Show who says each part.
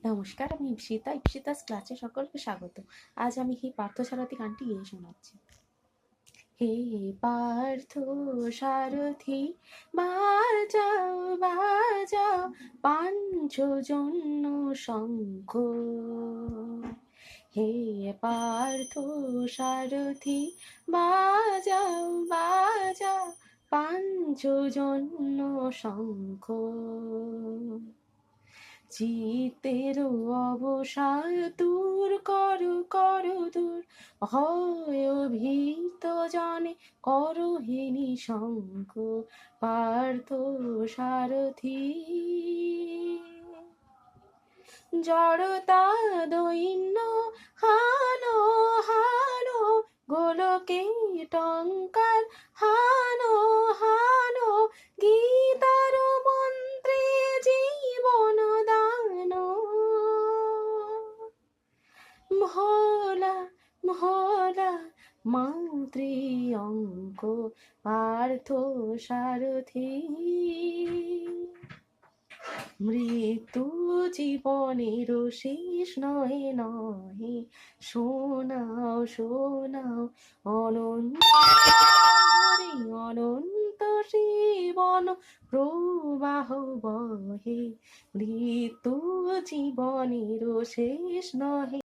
Speaker 1: নমস্কার, আমি ইপসিতাস ক্লাসে সকলকে স্বাগত। আজ আমি এই পার্থসারথী গানটি গেয়ে শোনাচ্ছি। হে পার্থ সারথি বাজাও বাজাও পাঞ্চজন্য শঙ্খ। হে পার্থ সারথি বাজাও বাজাও পাঞ্চজন্য শঙ্খ। চিতের অবসাদ দূর করো করো দূর, হয় ভীত জনে করো হে নিঃশঙ্ক পার্থ সারথি। জড়তা দৈন্য হানো হানো গোলকে টঙ্কার হানো হানো, গীতার মন্ত্রে জীবন দান। ভোলা ভোলা মন্ত্রী অঙ্ক পার্থ সারথি। মৃত্যু জীবনের শেষ নহে নহে, শোনাও শোনাও অনন্ত অনন্ত জীবন প্রবাহ বহে। মৃত্যু জীবনের শেষ নহে।